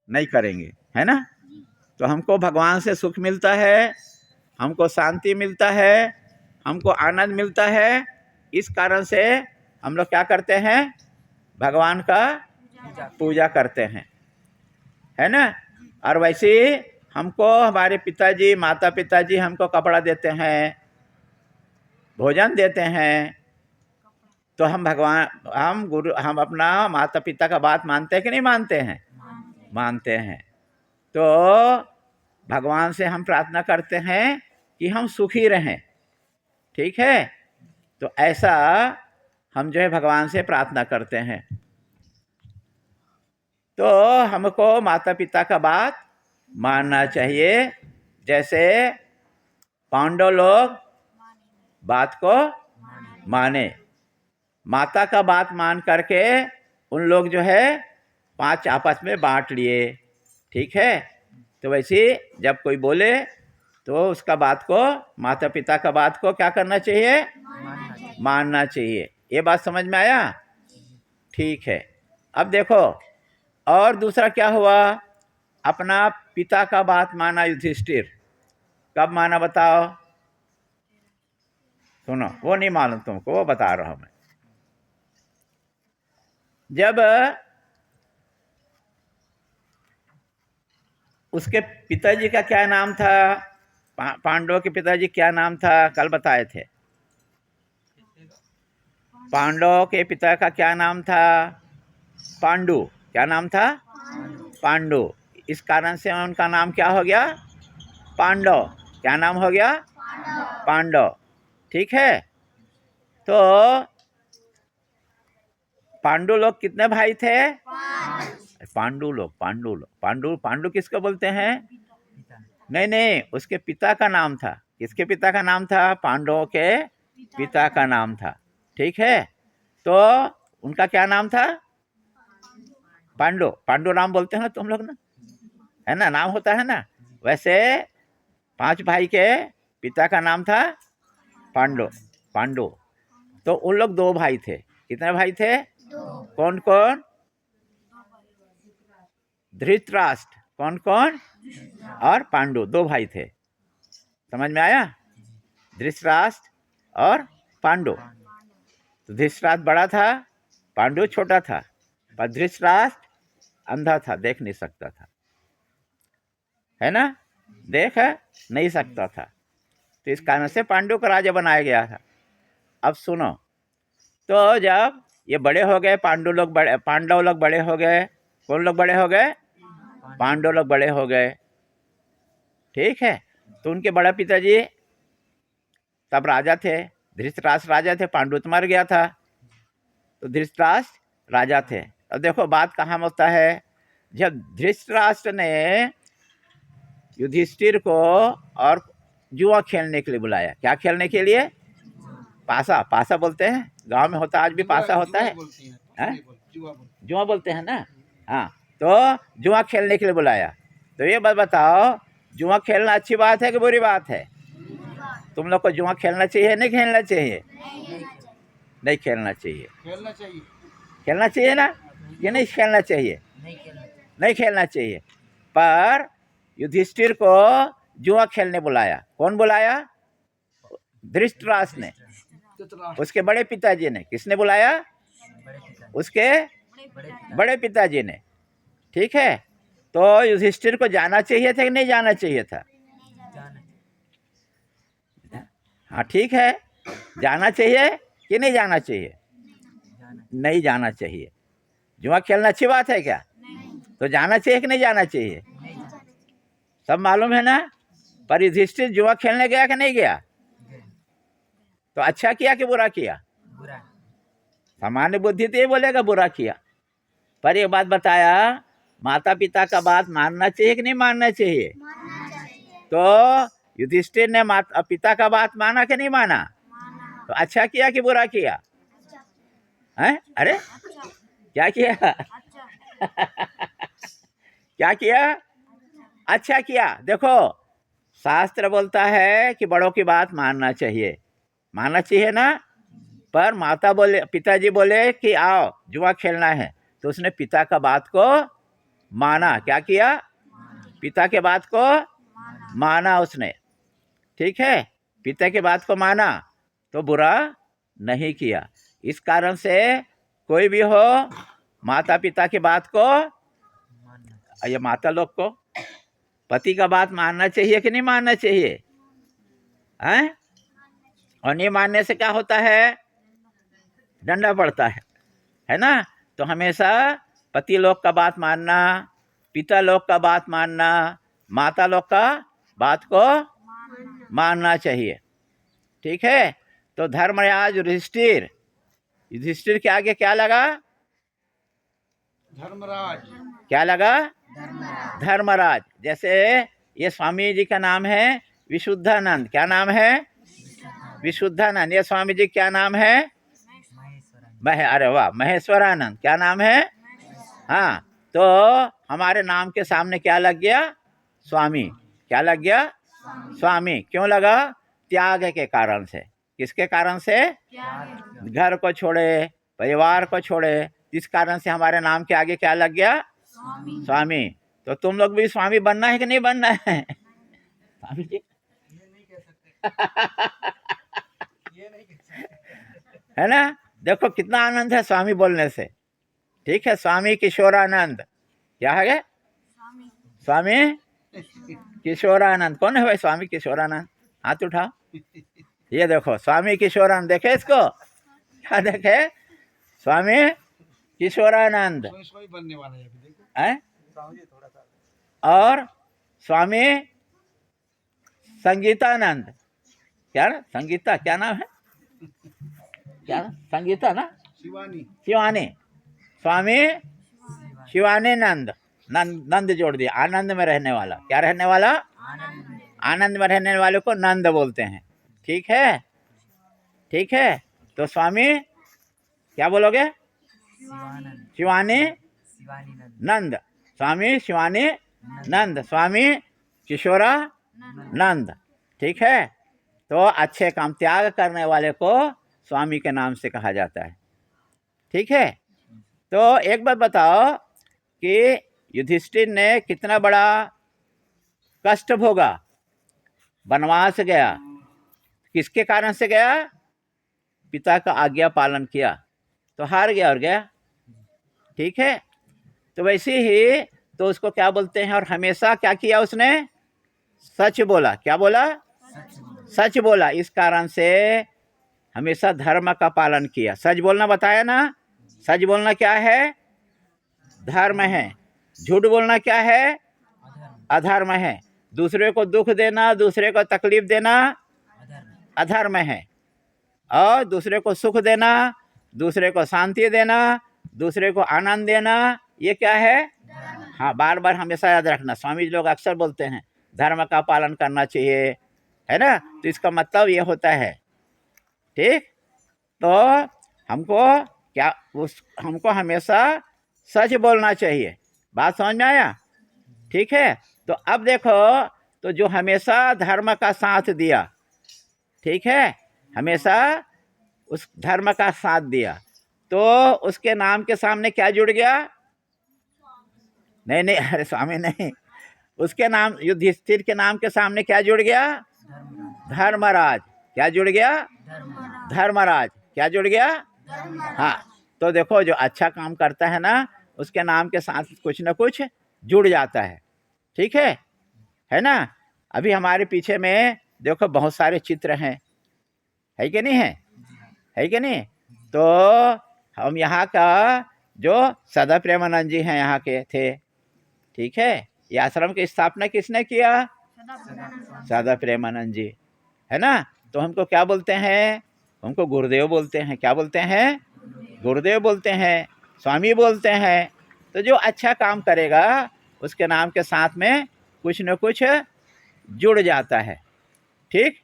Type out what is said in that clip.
नहीं करेंगे, है ना। तो हमको भगवान से सुख मिलता है, हमको शांति मिलता है, हमको आनंद मिलता है। इस कारण से हम लोग क्या करते हैं, भगवान का पूजा करते हैं, है ना। और वैसे ही हमको हमारे पिताजी माता पिताजी हमको कपड़ा देते हैं, भोजन देते हैं, तो हम भगवान हम गुरु हम अपना माता पिता का बात मानते हैं कि नहीं मानते हैं? मानते हैं। तो भगवान से हम प्रार्थना करते हैं कि हम सुखी रहें, ठीक है। तो ऐसा हम जो है भगवान से प्रार्थना करते हैं। तो हमको माता पिता का बात मानना चाहिए। जैसे पांडव लोग बात को माने, माता का बात मान करके उन लोग जो है 5 आपस में बांट लिए, ठीक है। तो वैसे जब कोई बोले तो उसका बात को, माता पिता का बात को क्या करना चाहिए? मानना चाहिए। ये बात समझ में आया? ठीक है। अब देखो और दूसरा क्या हुआ, अपना पिता का बात माना युधिष्ठिर। कब माना बताओ? सुनो, वो नहीं मालूम तुमको, वो बता रहा हूं मैं। जब उसके पिताजी का क्या नाम था, पांडवों के पिताजी क्या नाम था, कल बताए थे। पांडवों के पिता का क्या नाम था? पांडु। क्या नाम था? पांडु। इस कारण से उनका नाम क्या हो गया? पांडव। क्या नाम हो गया? पांडव। ठीक है। तो पांडु लोग कितने भाई थे? पांडु लोग, पांडु किसको बोलते हैं? नहीं नहीं, उसके पिता का नाम था। किसके पिता का नाम था? पांडवों के पिता का नाम था, ठीक है। तो उनका क्या नाम था? पांडु। पांडु नाम बोलते हैं ना तुम लोग ना, है ना, नाम होता है ना। वैसे 5 भाई के पिता का नाम था पांडु। पांडु। तो उन लोग 2 भाई थे। कितने भाई थे? कौन कौन? धृतराष्ट्र, कौन कौन? और पांडु, 2 भाई थे। समझ में आया? धृतराष्ट्र और पांडु। तो धृतराष्ट्र बड़ा था, पांडु छोटा था। पर धृतराष्ट्र अंधा था, देख नहीं सकता था, है ना, देख नहीं सकता था। तो इस कारण से पांडु को राजा बनाया गया था। अब सुनो, तो जब ये बड़े हो गए, पांडव लोग बड़े हो गए। कौन लोग बड़े हो गए? पांडव लोग बड़े हो गए, ठीक है। तो उनके बड़ा पिताजी तब राजा थे, धृतराष्ट्र राजा थे, पांडु तो मर गया था। तो धृतराष्ट्र राजा थे। अब देखो बात कहाँ होता है, जब धृतराष्ट्र ने युधिष्ठिर को और जुआ खेलने के लिए बुलाया। क्या खेलने के लिए? पासा। पासा बोलते हैं, गांव में होता, आज भी पासा होता है, जुआ बोलते हैं ना। हाँ, तो जुआ खेलने के लिए बुलाया। तो ये बात बताओ, जुआ खेलना अच्छी बात है कि बुरी बात है? तुम लोग को जुआ खेलना चाहिए नहीं खेलना चाहिए? नहीं खेलना चाहिए। खेलना चाहिए ना, ये नहीं खेलना चाहिए? नहीं खेलना चाहिए। पर युधिष्ठिर को जुआ खेलने बुलाया। कौन बुलाया? धृतराष्ट्र ने, उसके बड़े पिताजी ने। किसने बुलाया? उसके बड़े पिताजी ने, ठीक है। तो युधिष्ठिर को जाना चाहिए था कि नहीं जाना चाहिए था? हाँ ठीक है, जाना चाहिए कि नहीं जाना चाहिए? नहीं जाना चाहिए। जुआ खेलना अच्छी बात है क्या? तो जाना चाहिए कि नहीं जाना चाहिए? सब मालूम है ना। पर युधिष्ठिर जुआ खेलने गया कि नहीं गया? तो अच्छा किया कि बुरा किया? सामान्य बुद्धि तो ये बोलेगा बुरा किया। पर एक बात बताया, माता पिता का बात मानना चाहिए कि नहीं मानना चाहिए? तो युधिष्ठिर ने माता पिता का बात माना कि नहीं माना? तो अच्छा किया कि बुरा किया? हैं? अरे क्या किया? क्या किया? अच्छा किया। देखो शास्त्र बोलता है कि बड़ों की बात मानना चाहिए, मानना चाहिए ना। पर पिताजी बोले कि आओ जुआ खेलना है, तो उसने पिता का बात को माना। क्या किया? पिता के बात को माना उसने। ठीक है, पिता की बात को माना तो बुरा नहीं किया। इस कारण से कोई भी हो, माता पिता की बात को, ये माता लोग को पति का बात मानना चाहिए कि नहीं मानना चाहिए? हैं? और नहीं मानने से क्या होता है? डंडा पड़ता है ना? तो हमेशा पति लोग का बात मानना, पिता लोग का बात मानना, माता लोग का बात को मानना चाहिए। ठीक है, तो धर्मराज युधिष्ठिर, युधिष्ठिर के आगे क्या लगा? धर्मराज। क्या लगा? धर्मराज। जैसे ये स्वामी जी का नाम है विशुद्धानंद। क्या नाम है? विशुद्धानंद। ये स्वामी जी क्या नाम है? अरे वाह, महेश्वरानंद। क्या नाम है? हाँ, तो हमारे नाम के सामने क्या लग गया? स्वामी। क्या लग गया? स्वामी। क्यों लगा? त्याग के कारण से। किसके कारण से? घर को छोड़े, परिवार को छोड़े, इस कारण से हमारे नाम के आगे क्या लग गया? स्वामी। तो तुम लोग भी स्वामी बनना है कि नहीं बनना है? स्वामी जी ये नहीं कह सकते। ये नहीं कह सकते। है ना? देखो कितना आनंद है स्वामी बोलने से। ठीक है, स्वामी किशोरानंद। क्या है? स्वामी किशोरानंद। कौन है भाई स्वामी किशोरानंद? हाथ उठाओ। ये देखो स्वामी किशोरानंद, देखे इसको? क्या देखे? स्वामी किशोरानंद स्वामी बनने वाला है, देखो। है? स्वामी जी थोड़ा सा। और स्वामी संगीतानंद। क्या ना? संगीता क्या नाम है? क्या ना? संगीता ना? शिवानी। शिवानी। स्वामी शिवानी नंद। नंद जोड़ दिया, आनंद में रहने वाला। क्या रहने वाला? आनंद में रहने वाले को नंद बोलते हैं। ठीक है, ठीक है। तो स्वामी क्या बोलोगे? शिवानी नंद। स्वामी शिवानी नंद, स्वामी किशोरा नंद। ठीक है, तो अच्छे काम त्याग करने वाले को स्वामी के नाम से कहा जाता है। ठीक है, तो एक बात बताओ कि युधिष्ठिर ने कितना बड़ा कष्ट भोगा? वनवास गया, किसके कारण से गया? पिता का आज्ञा पालन किया तो हार गया और गया। ठीक है, तो वैसे ही तो उसको क्या बोलते हैं? और हमेशा क्या किया उसने? सच बोला। क्या बोला? सच बोला। इस कारण से हमेशा धर्म का पालन किया। सच बोलना बताया ना? सच बोलना क्या है? धर्म है। झूठ बोलना क्या है? अधर्म है। दूसरे को दुख देना, दूसरे को तकलीफ देना अधर्म है। और दूसरे को सुख देना, दूसरे को शांति देना, दूसरे को आनंद देना, ये क्या है? हाँ, बार बार हमेशा याद रखना। स्वामी जी लोग अक्सर बोलते हैं धर्म का पालन करना चाहिए, है ना? तो इसका मतलब ये होता है। ठीक, तो हमको हमेशा सच बोलना चाहिए। बात समझ में आया? ठीक है, तो अब देखो, तो जो हमेशा धर्म का साथ दिया, ठीक है, हमेशा उस धर्म का साथ दिया, तो उसके नाम के सामने क्या जुड़ गया? नहीं, अरे स्वामी नहीं, उसके नाम युधिष्ठिर के नाम के सामने क्या जुड़ गया? धर्मराज। क्या जुड़ गया? धर्मराज। क्या जुड़ गया? हाँ, तो देखो जो अच्छा काम करता है ना, उसके नाम के साथ कुछ न कुछ जुड़ जाता है। ठीक है ना? अभी हमारे पीछे में देखो बहुत सारे चित्र हैं, है कि नहीं है कि नहीं? तो हम यहाँ का जो सदा प्रेमानंद जी हैं यहाँ के थे। ठीक है, ये आश्रम की स्थापना किसने किया? सदा प्रेमानंद जी, है ना? तो हमको क्या बोलते हैं? हमको गुरुदेव बोलते हैं। क्या बोलते हैं? गुरुदेव बोलते हैं, स्वामी बोलते हैं। तो जो अच्छा काम करेगा उसके नाम के साथ में कुछ न कुछ जुड़ जाता है। ठीक,